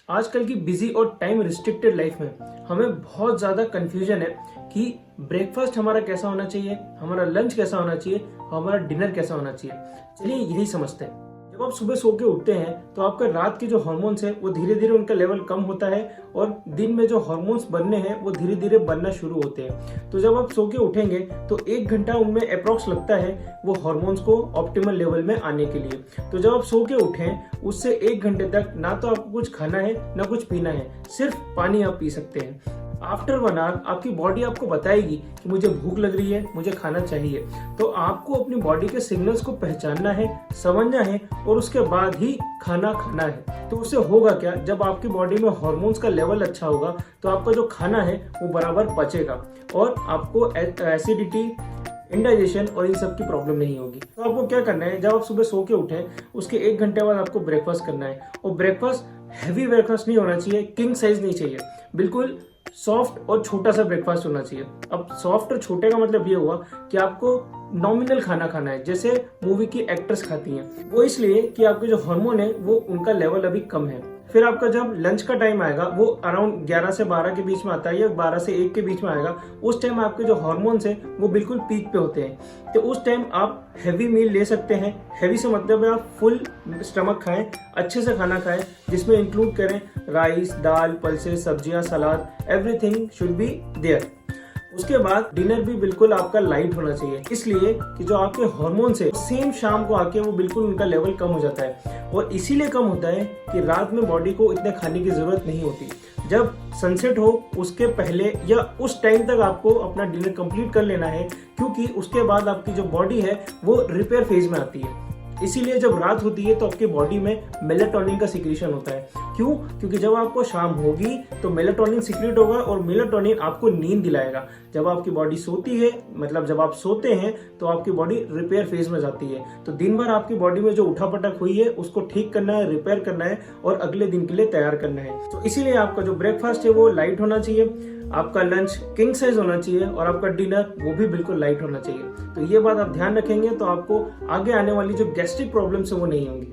आजकल की बिजी और टाइम रिस्ट्रिक्टेड लाइफ में हमें बहुत ज्यादा कंफ्यूजन है कि ब्रेकफास्ट हमारा कैसा होना चाहिए, हमारा लंच कैसा होना चाहिए, हमारा डिनर कैसा होना चाहिए। चलिए यही समझते हैं। जब आप सुबह सो के उठते हैं तो आपका रात के जो हार्मोन्स है वो धीरे धीरे उनका लेवल कम होता है और दिन में जो हार्मोन्स बनने हैं वो धीरे धीरे बनना शुरू होते हैं। तो जब आप सो के उठेंगे तो 1 घंटा उनमें अप्रोक्स लगता है वो हार्मोन्स को ऑप्टिमल लेवल में आने के लिए। तो जब आप सो के उठें उससे 1 घंटे तक ना तो आपको कुछ खाना है ना कुछ पीना है, सिर्फ पानी आप पी सकते हैं। आफ्टर 1 आवर आपकी बॉडी आपको बताएगी कि मुझे भूख लग रही है, मुझे खाना चाहिए। तो आपको अपनी बॉडी के सिग्नल्स को पहचानना है, समझना है और उसके बाद ही खाना खाना है। तो उससे होगा क्या, जब आपकी बॉडी में हार्मोन्स का लेवल अच्छा होगा तो आपका जो खाना है वो बराबर पचेगा और आपको एसिडिटी, इंडाइजेशन और इन सब की प्रॉब्लम नहीं होगी। तो आपको क्या करना है, जब आप सुबह सो के उठे उसके 1 घंटे बाद आपको ब्रेकफास्ट करना है। और ब्रेकफास्ट हैवी ब्रेकफास्ट नहीं होना चाहिए, किंग साइज नहीं चाहिए, बिल्कुल सॉफ्ट और छोटा सा ब्रेकफास्ट होना चाहिए। अब सॉफ्ट और छोटे का मतलब ये हुआ कि आपको नॉमिनल खाना खाना है, जैसे मूवी की एक्ट्रेस खाती हैं। वो इसलिए कि आपके जो हार्मोन है वो उनका लेवल अभी कम है। फिर आपका जब लंच का टाइम आएगा वो अराउंड 11 से 12 के बीच में आता है या 12 से 1 के बीच में आएगा। उस टाइम आपके जो हार्मोन्स है वो बिल्कुल पीक पे होते हैं। तो उस टाइम आप हैवी मील ले सकते हैं। हैवी से मतलब है आप फुल स्टमक खाएं, अच्छे से खाना खाएं, जिसमें इंक्लूड करें राइस, दाल, पल्सेस, सब्जियां, सलाद, एवरीथिंग शुड बी देयर। उसके बाद डिनर भी बिल्कुल आपका लाइट होना चाहिए, इसलिए कि जो आपके हार्मोन्स है सेम शाम को आके वो बिल्कुल उनका लेवल कम हो जाता है। और इसीलिए कम होता है कि रात में बॉडी को इतने खाने की जरूरत नहीं होती। जब सनसेट हो उसके पहले या उस टाइम तक आपको अपना डिनर कंप्लीट कर लेना है, क्योंकि उसके बाद आपकी जो बॉडी है वो रिपेयर फेज में आती है। इसीलिए जब रात होती है तो आपकी बॉडी में मेलाटोनिन का सिक्रीशन होता है। क्यों? क्योंकि जब आपको शाम होगी तो मेलाटोनिन सिक्रीट होगा और मेलाटोनिन आपको नींद दिलाएगा। जब आपकी बॉडी सोती है, मतलब जब आप सोते हैं, तो आपकी बॉडी रिपेयर फेज में जाती है। तो दिन भर आपकी बॉडी में जो उठापटक हुई है उसको ठीक करना है, रिपेयर करना है और अगले दिन के लिए तैयार करना है। तो इसीलिए आपका जो ब्रेकफास्ट है वो लाइट होना चाहिए, आपका लंच किंग साइज होना चाहिए और आपका डिनर वो भी बिल्कुल लाइट होना चाहिए। तो ये बात आप ध्यान रखेंगे तो आपको आगे आने वाली जो गैस्ट्रिक प्रॉब्लम्स है वो नहीं होंगी।